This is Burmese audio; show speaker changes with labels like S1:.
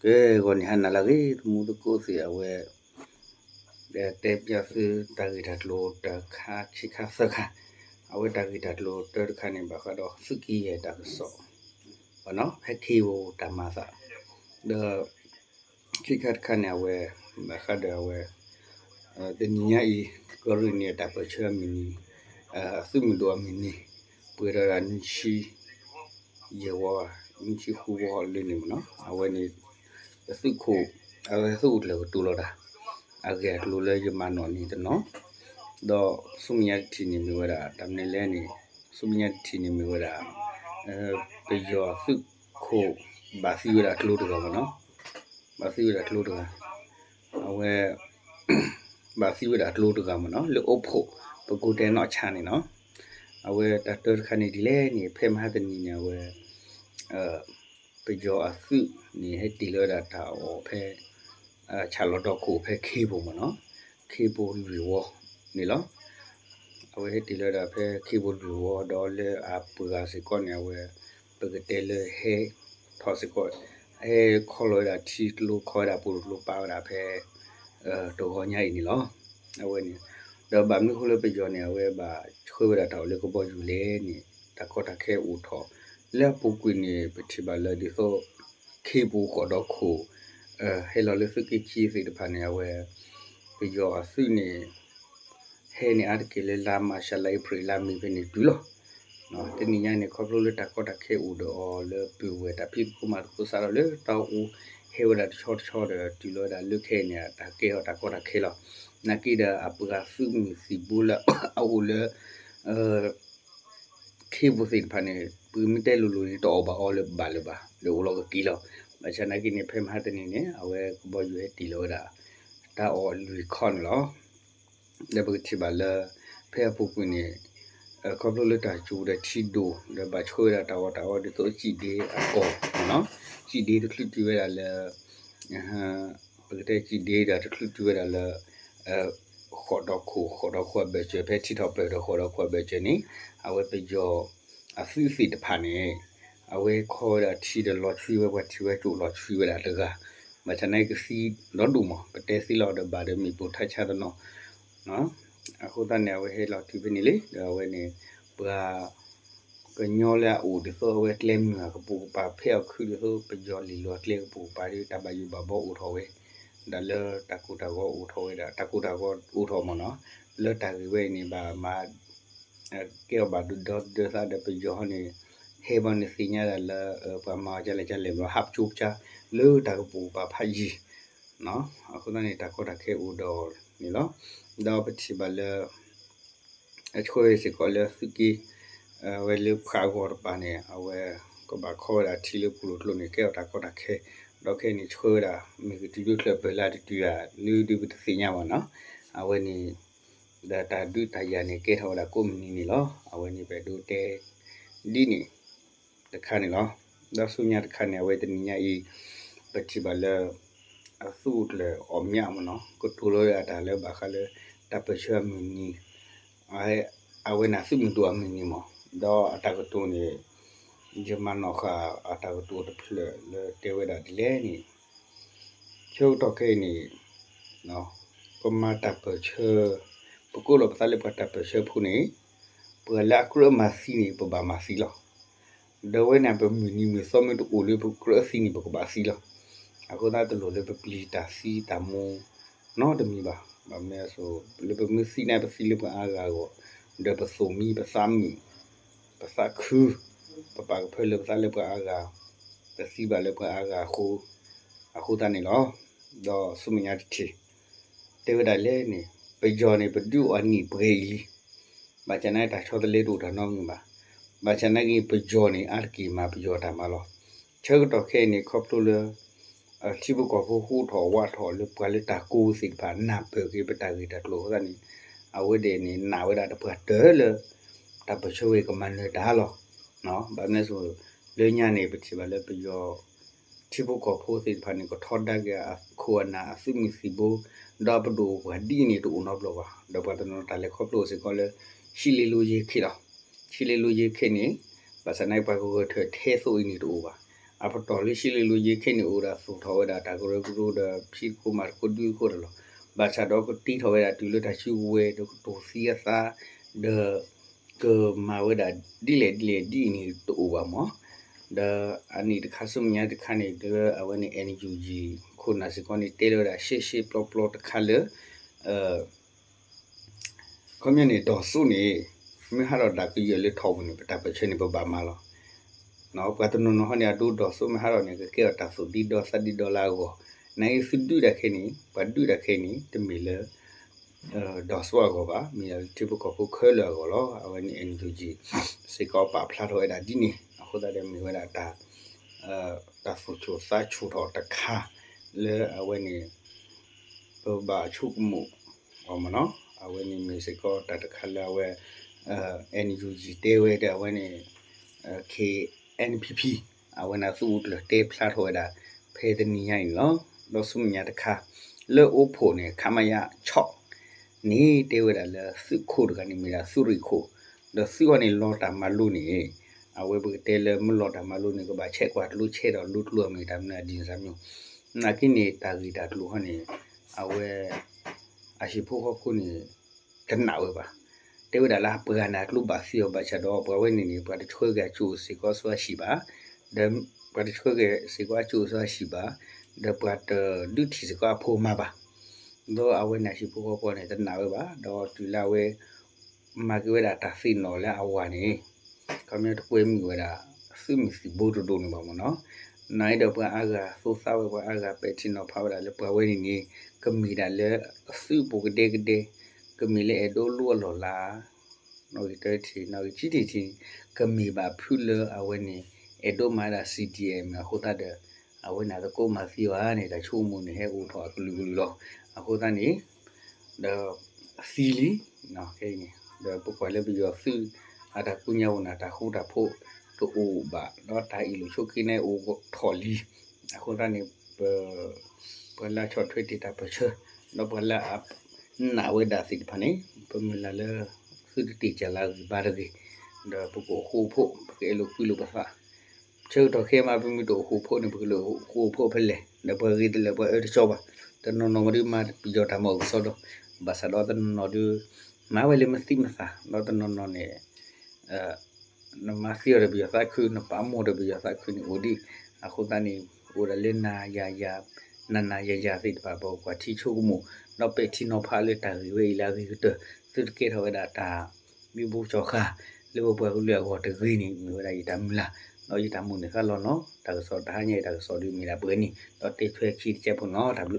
S1: que con Hanna la gay, mudo cosi a we the tep yasu tagitat lo the ka chika saka a we tagitat lo the kani bakado suki ye tak so no heki wo tamasa the chikat kanya we bakado we the nya I korini tapacha mini sumudo mini pura nichi yewa nichi huwa lini no a we ni su ko a su le tu lo da a ge lu le yama no ni no do sumya tini mi wara tamne le ni sumya tini mi wara pe yo su ko ba si wara tlo to ga no ba si wara tlo to ga awe ba si wara tlo to ga no le opho pe ko te no cha ni no awe ta to khani di le ni phe ma ta ni nya we pe yo a su ni he ti lo da ta o phe cha lo do ko phe ke bo mo no ke bo lu wo ni lo awe he ti lo da phe ke bo lu wo do le a pu ga se ko ne we pe ke te le he tho se ko he kho lo da ti lo kho da pu lo pa da phe to ho nya ni lo awe ni do ba mi ko le pe yo ne we ba khwe da ta le ko bo yu le ni ta ko ta khe u tho le pu ku ni pe ti ba le di so ke bu ko do ko he lo le su ki chi se de pa ne we pe yo a su ni he ni ar ke le la ma sha lai pri la mi be ni du lo no te ni nya ni kho lo le ta ko ta khe u do o le pu we ta pi ku ma ku sa lo le ta u he wa da chot chot de du lo da lu khe ni ta ke ho ta ko ta khe lo na ki da a pu ga su mi si bu la a u le ke bu se pa ne pu mi te lu lu ni to ba o le ba le u lo ki lo ma cha na ki ni phe ma ta ni ne a we ku bo yu he ti lo da ta o lu khon lo le bu ti ba le phe pu ku niခေါပလိုလက်တာကျိုးတဲ့ချီဒိုလေဘာချွေတာတာဒီတော့ချီဒီအကောနော်ချီဒီတခလူတူရလာပကတဲ့ချီဒီတာတခလူတူရလာခေါ်တော့ခုပဲချေဖက်တီတော့ပဲတော့ခေါ်တော့ခုပဲချေနီအဝဲပကြောအဖီဖီတဖာနေအဝဲခေါ်တာချီဒလော်ချီဝဲချီဝဲကျိုလော်ချီဝဲတာတကမချနိုင်ကစီလော်ဒူမပတဲစီလော်ဒဘာဒမီပိုထချတဲ့နော်အခုတနေဝဲဟဲလော်တီပနီလေဝဲနေပါကညောလာဦးဒီဆိုဝဲကလမ်ငါကပူပါဖဲခူဒီဆိုပကြောလီလော်ကလေပူပါရီတဘယူဘဘောဦးထောဝဲဒါလတကူတာကိုဦးထောဝဲတာတကူတာကိုဦးထောမနော်လတရီဝဲနေပါမာကဲဘာဒူဒေါ်ဒေသဒပကြောနေဟေဘန်စီညာလာပမာကြလေဟပ်ချူချာလူတာပူပါဖာကြီးနော်အခုတနေတကူတာခဲဦးတော်နီလောတော့ပတိဘလအချွေးစကောလစကီဝဲလူခါဂောပါနေအဝဲကဘာခေါ်တာချီလူပလူတလို့နေကဲတာကောတာခဲတော့ခဲနေချွေးတာမိတူတူကလပလာတူရလူဒီပတိညာဝနော်အဝဲနေဒါတာဒူတရနေကဲထော်တာကိုမီနီလောအဝဲနေပဲဒူတဲဒီနေတခါနေလောဒါဆုညာတခါနေဝဲတနီညာဤပတိဘလအဆုလေအမြမနော်ကိုတူလို့ရတာလဲဘာခလဲတပချွမီနီအဝဲနာစုမတူအမီနီမတော့အတကတူနေဂျမနောခအတကတူတဖလေတေဝဒဒီလဲနီချိုတော့ခဲနီနော်ပမာတပချပကုလပတလေပတပချဖူနေပလာကရမစီနီပဘာမစီလောဒဝဲနာပမီနီမစောမတူအိုလေပကရစီနီပကဘာစီလောအခုဒါတလို့လေပပလီတာစီတမူနော်တမီပါဘာမဲဆိုလေပမစီနာပစီလေပအားကာကိုဒပဆိုမီပစမ်မီပစခူပပကဖလေပစလေပအားကာပစီပါလေပအားကာခုအခုတနေလောတော့ဆုမညာတီတေဝဒလဲနေပကြောနေပဒူအနီပရေလီဘာချနိုင်တာချောတလေတို့တော့နော်မြပါဘာချနိုင်ကပကြောနေအာကီမာပကြောတာမလောချေတော့ခဲနေခေါပလိုလချိဘကောဟူထောဝါထောလပကလတာကူစိပါနာပေကေပတာဂီတလို့ဟောနီအဝိဒေနေနာဝဒတပတ်တဲလတပချိုဝေကမန်ဒါလောနော်ဘာနဲ့ဆိုလေညာနေပတိပါလေပယောချိဘကောဖိုစိဖာနေကိုထောဒကခိုနာအစုမီစီဘဒါပဒိုဝဒီနေတူနော်ဘလောပါဒပတနောတလေခေါပလို့စကောလေရှီလီလိုရေခိလောရှီလီလိုရေခိနေဘာစနိုင်ပါကိုထဲဆိုနေတူပါ apa toli sili lu ye kene ora so tho da ta ko ro da phi ko mar ko du ko lo ba cha do ko ti tho da tu lu da chu we do to si sa de ke ma we da di ni to ba mo da ani de khasum nya de khane de awani energy ko na se ko ni te lo da she plot khale community တော့စုနေမိဟာတော့ဒါကြည့်ရလေထောက်နေပတာပချနေပဘာမလောနော်ကတနနဟနေအတူတော့စုမိဟာတော့နေကေတာစုဒီတော့စဒီဒေါ်လာကိုနိုင်စုဒူရခဲနေဘဒူရခဲနေတမီလေတော့ဆွာကိုပါမီတိပကိုခွဲလောကိုလောအဝနီအန်ဂျူဂျီစေကောပါဖလာတော့ဒါဒီနေအခုတည်းမီဝဒါတာတာဖူချိုစာချိုတော့တခါလေအဝနီဘာချုမှုအမနော်အဝနီမေစကောတတခလာဝဲNUG တေဝဲတဲ့ဝဲနေKNPP အဝနာစုတတေဖလာထော်ဒါဖေဒနီယိုင်လောလောစုမြတ်တခါလေအိုဖို့နေခမရ6နေတေဝဲဒါလေစုခိုတကနေမီလာစုရိခိုဒစုဝနေလောတာမလူနေအဝဲဘတေလေမလောတာမလူနေကဘာချက်ကွာလူချက်တော့လူလူမိတာမနာဒီစမျိုးနာကိနေတာဂီတာလူဟနေအဝဲအရှိဖို့ခုနေတနာဝဲပါတေဝဒါလာပဂနာကလူပါစီယောဘာချတော့ဘဝနေနေပါတချွေကချူစီကောဆွာရှိပါဒမ်ပါတချွေကစီကောချူဆွာရှိပါဒပတ်ဒုတိစကောဖိုမှာပါတော့အဝဲနာရှိဖို့ပေါ်နေတနာဝဲပါတော့တူလာဝဲမာကဝဲတာတာစီနော်လဲအဝါနေကမြတ်ကွေးမီဝဲတာစုမစီဘိုးတိုနေပါမနော်နိုင်တော့ပအာကဆိုးစားဝဲပအာကပဲချင်တော့ဖားတာလဲပဝဲနေနေကမီတာလဲစုပုကတဲ့ကတဲ့ကမီလေဒိုလူလောလာနော်ဒီတဲ့ချီနော်ချီတီချီကမီပါဖူလအဝဲနေအဒိုမာရာ CTM ဟိုတာတဲ့အဝဲနာကိုမဖီဝါနေတာချိုးမှုနေဟဲဦးထော်ကလူလူလောအခုတန်းနေဒါဖီလီနော်ခဲနေဒါပုကွာလေပြီးတော့ဖီအတာကုညာဝနာတာခုတာဖို့တူဘာတော့တာအီလူချိုကိနေဦးထော်လီအခုတန်းနေပလာချော့ထွေးတီတာပချတော့ပလာနာဝဲဒါစီဖာနေပမလာလေစုတီချလာဘာရဒီဒါပုကိုခုဖို့ကဲလို့ပြလို့ပါဖာချေတော့ခဲမှာပြမိတော့ခုဖို့နေပကလို့ခုဖို့ဖလဲဒါပရီတယ်ပအဲ့ချောပါတနော်မရီမာပြီးတော့တာမဟုတ်ဆိုတော့ဘာသာတော့တနော်ဒီမာဝဲလေမသိမစားတော့တနော်နေနမစီရဘီယာခုနပါမောရဘီယာခုနေဦးဒီအခုတန်းနေဦးရလနာယာနာယာသိပါဘောကွာတီချိုမှုတော့ပေတီနော်ဖာလေတာဝေးလာပြီးတော့သူကေထောဒါတာမြဘူးချောခါလေဘပွဲကူလေကောတဂိနေမျိုးဒါဤတမလာတော့ဤတမှုနေကလောနော်ဒါဆိုတာညဲ့ဒါဆိုဒီမီလာပွဲနီတော့တေထွဲခီချက်ဖို့နော်ဒါဘလို့